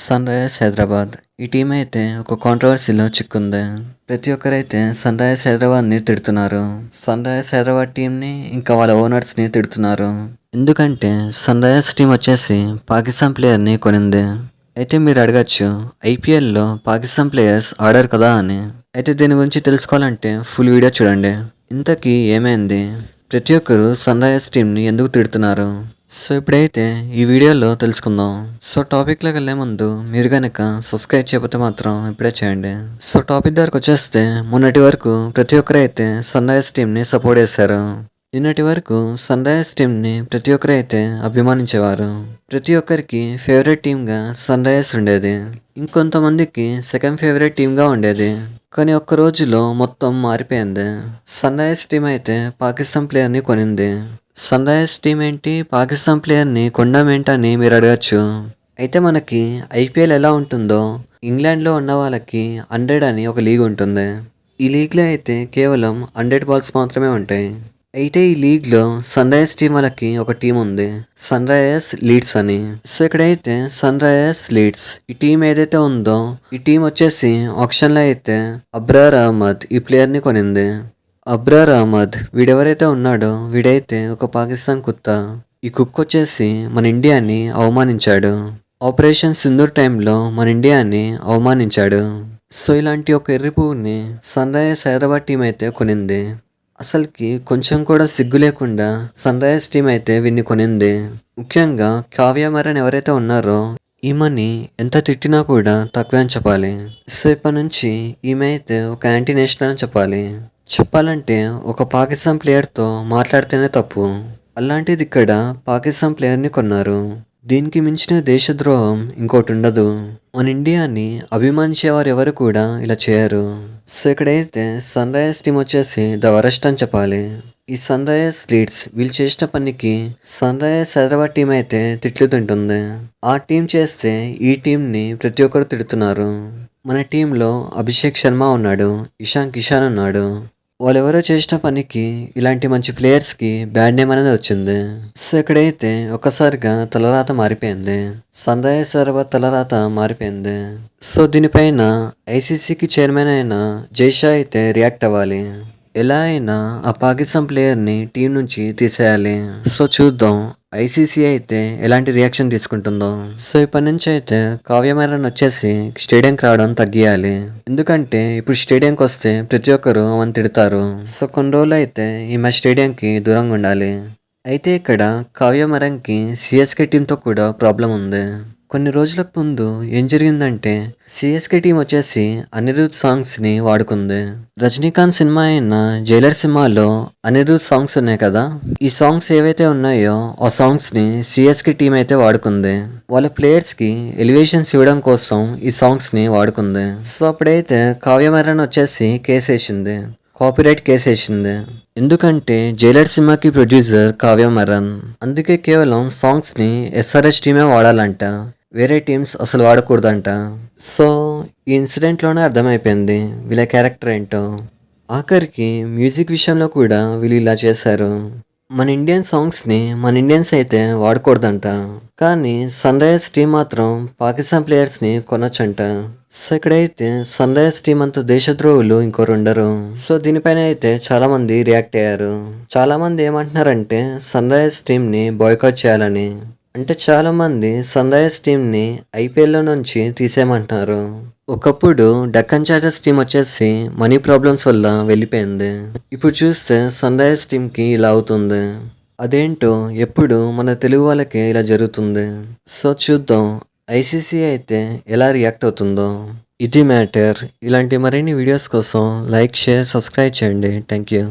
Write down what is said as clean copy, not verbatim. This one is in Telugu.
సన్‌రైజర్స్ హైదరాబాద్. ఈ టీమ్ అయితే ఒక కాంట్రోవర్సీలో చిక్కుంది. ప్రతి ఒక్కరైతే సన్‌రైజర్స్ హైదరాబాద్‌ని తిడుతున్నారు. సన్‌రైజర్స్ హైదరాబాద్ టీమ్‌ని ఇంకా వాళ్ళ ఓనర్స్‌ని తిడుతున్నారు. ఎందుకంటే సన్‌రైజర్స్ టీమ్ వచ్చేసి పాకిస్తాన్ ప్లేయర్‌ని కొనింది. అయితే మీరు అడగచ్చు, ఐపీఎల్‌లో పాకిస్తాన్ ప్లేయర్స్ ఆడరు కదా అని. అయితే దీని గురించి తెలుసుకోవాలంటే ఫుల్ వీడియో చూడండి. ఇంతకీ ఏమైంది? ప్రతి ఒక్కరు సన్‌రైజర్స్ టీమ్‌ని ఎందుకు తిడుతున్నారు? సో ఇప్పుడైతే ఈ వీడియోలో తెలుసుకుందాం. సో టాపిక్లోకి వెళ్ళే ముందు మీరు కనుక సబ్స్క్రైబ్ చేయకపోతే మాత్రం ఇప్పుడే చేయండి. సో టాపిక్ దగ్గరకు వచ్చేస్తే మొన్నటి వరకు ప్రతి ఒక్కరైతే సన్‌రైజర్స్ టీమ్‌ని సపోర్ట్ చేశారు. నిన్నటి వరకు సన్‌రైజర్స్ టీమ్‌ని ప్రతి ఒక్కరైతే అభిమానించేవారు. ప్రతి ఒక్కరికి ఫేవరెట్ టీమ్‌గా సన్‌రైజర్స్ ఉండేది. ఇంకొంతమందికి సెకండ్ ఫేవరెట్ టీమ్‌గా ఉండేది. కానీ ఒక్క రోజులో మొత్తం మారిపోయింది. సన్‌రైజర్స్ టీం అయితే పాకిస్తాన్ ప్లేయర్‌ని కొనింది. సన్‌రైజర్స్ టీం ఏంటి, పాకిస్తాన్ ప్లేయర్‌ని కొనడం ఏంటని మీరు అడగచ్చు. అయితే మనకి ఐపీఎల్ ఎలా ఉంటుందో ఇంగ్లాండ్‌లో ఉన్న వాళ్ళకి 100 అని ఒక లీగ్ ఉంటుంది. ఈ లీగ్‌లో అయితే కేవలం 100 బాల్స్ మాత్రమే ఉంటాయి. అయితే ఈ లీగ్‌లో సన్‌రైజర్స్ టీం వాళ్ళకి ఒక టీం ఉంది. సన్‌రైజర్స్ లీడ్స్ అని. సో ఇక్కడైతే సన్‌రైజర్స్ లీడ్స్ ఈ టీం ఏదైతే ఉందో ఈ టీం వచ్చేసి ఆక్షన్‌లో అయితే అబ్రార్ అహ్మద్ ఈ ప్లేయర్‌ని కొనింది. అబ్రార్ అహ్మద్ వీడెవరైతే ఉన్నాడో వీడైతే ఒక పాకిస్తాన్ కుత్త. ఈ కుక్ వచ్చేసి మన ఇండియాని అవమానించాడు. ఆపరేషన్ సింధూర్ టైంలో మన ఇండియాని అవమానించాడు. సో ఇలాంటి ఒక ఎర్రి పువ్వుని సన్‌రైజర్స్ హైదరాబాద్ టీం అయితే కొనింది. అసలుకి కొంచెం కూడా సిగ్గు లేకుండా సన్‌రైజర్స్ టీం అయితే వీడిని కొనింది. ముఖ్యంగా కావ్య మరన్ ఎవరైతే ఉన్నారో ఈమెని ఎంత తిట్టినా కూడా తక్కువే అని చెప్పాలి. సో ఇప్పటి నుంచి ఈమె అయితే ఒక యాంటీ నేషనల్ అని చెప్పాలి. చెప్పాలంటే ఒక పాకిస్తాన్ ప్లేయర్తో మాట్లాడితేనే తప్పు. అలాంటిది ఇక్కడ పాకిస్తాన్ ప్లేయర్ని కొన్నారు. దీనికి మించిన దేశద్రోహం ఇంకోటి ఉండదు. మన ఇండియాని అభిమానించేవారు ఎవరు కూడా ఇలా చేయరు. సో ఇక్కడైతే సన్‌రైజర్స్ టీం వచ్చేసి ద వరస్ట్ అని చెప్పాలి. ఈ సన్‌రైజర్స్ లీడ్స్ వీళ్ళు చేసిన పనికి సన్‌రైజర్స్ హైదరాబాద్ టీం అయితే తిట్లు తింటుంది. ఆ టీం చేస్తే ఈ టీంని ప్రతి ఒక్కరు తిడుతున్నారు. మన టీంలో అభిషేక్ శర్మ ఉన్నాడు, ఇషాన్ కిషాన్ ఉన్నాడు. వాళ్ళెవరో చేసిన పనికి ఇలాంటి మంచి ప్లేయర్స్కి బ్యాడ్ నేమ్ అనేది వచ్చింది. సో ఇక్కడైతే ఒక్కసారిగా తలరాత మారిపోయింది. సన్‌రైజర్స్ హైదరాబాద్ తలరాత మారిపోయింది. సో దీనిపైన ఐసీసీకి చైర్మన్ అయిన జైషా అయితే రియాక్ట్ అవ్వాలి. ఎలా అయినా ఆ పాకిస్తాన్ ప్లేయర్ని టీం నుంచి తీసేయాలి. సో చూద్దాం ఐసీసీ అయితే ఎలాంటి రియాక్షన్ తీసుకుంటుందో. సో ఇప్పటి నుంచి అయితే కావ్య మరన్ వచ్చేసి స్టేడియంకి రావడం తగ్గియాలి. ఎందుకంటే ఇప్పుడు స్టేడియంకి వస్తే ప్రతి ఒక్కరు ఆమెను తిడతారు. సో కొన్ని రోజులు అయితే ఈమె స్టేడియంకి దూరంగా ఉండాలి. అయితే ఇక్కడ కావ్య మరన్కి సిఎస్కే టీంతో కూడా ప్రాబ్లం ఉంది. కొన్ని రోజులకు ముందు ఏం జరిగిందంటే సిఎస్కే టీం వచ్చేసి అనిరుద్ సాంగ్స్ని వాడుకుంది. రజనీకాంత్ సినిమా అయిన జైలర్ సినిమాలో అనిరుద్ సాంగ్స్ ఉన్నాయి కదా, ఈ సాంగ్స్ ఏవైతే ఉన్నాయో ఆ సాంగ్స్ని సిఎస్కే టీం అయితే వాడుకుంది. వాళ్ళ ప్లేయర్స్కి ఎలివేషన్స్ ఇవ్వడం కోసం ఈ సాంగ్స్ని వాడుకుంది. సో అప్పుడైతే కావ్య మరన్ వచ్చేసి కేసు వేసింది, కాపీరైట్ కేసు వేసింది. ఎందుకంటే జైలర్ సినిమాకి ప్రొడ్యూసర్ కావ్య మరన్. అందుకే కేవలం సాంగ్స్ని ఎస్ఆర్హెచ్ టీమే వాడాలంట, వేరే టీమ్స్ అసలు వాడకూడదంట. సో ఈ ఇన్సిడెంట్లోనే అర్థమైపోయింది వీళ్ళ క్యారెక్టర్ ఏంటో. ఆఖరికి మ్యూజిక్ విషయంలో కూడా వీళ్ళు ఇలా చేశారు. మన ఇండియన్ సాంగ్స్ని మన ఇండియన్స్ అయితే వాడకూడదంట, కానీ సన్‌రైజర్స్ టీం మాత్రం పాకిస్తాన్ ప్లేయర్స్ని కొనొచ్చంట. సో ఇక్కడైతే సన్‌రైజర్స్ టీం అంత దేశద్రోహులు ఇంకోరు ఉండరు. సో దీనిపైన అయితే చాలా మంది రియాక్ట్ అయ్యారు. చాలా మంది ఏమంటున్నారంటే సన్‌రైజర్స్ టీంని బాయ్కాట్ చేయాలని. అంటే చాలా మంది సన్‌రైజర్స్ టీంని ఐపీఎల్లో నుంచి తీసేయమంటున్నారు. ఒకప్పుడు డక్కన్ చార్జర్స్ టీం వచ్చేసి మనీ ప్రాబ్లమ్స్ వల్ల వెళ్ళిపోయింది. ఇప్పుడు చూస్తే సన్‌రైజర్స్ టీంకి ఇలా అవుతుంది. అదేంటో ఎప్పుడు మన తెలుగు వాళ్ళకే ఇలా జరుగుతుంది. సో చూద్దాం ఐసీసీ అయితే ఎలా రియాక్ట్ అవుతుందో. ఇది మ్యాటర్. ఇలాంటి మరిన్ని వీడియోస్ కోసం లైక్, షేర్, సబ్స్క్రైబ్ చేయండి. Thank you.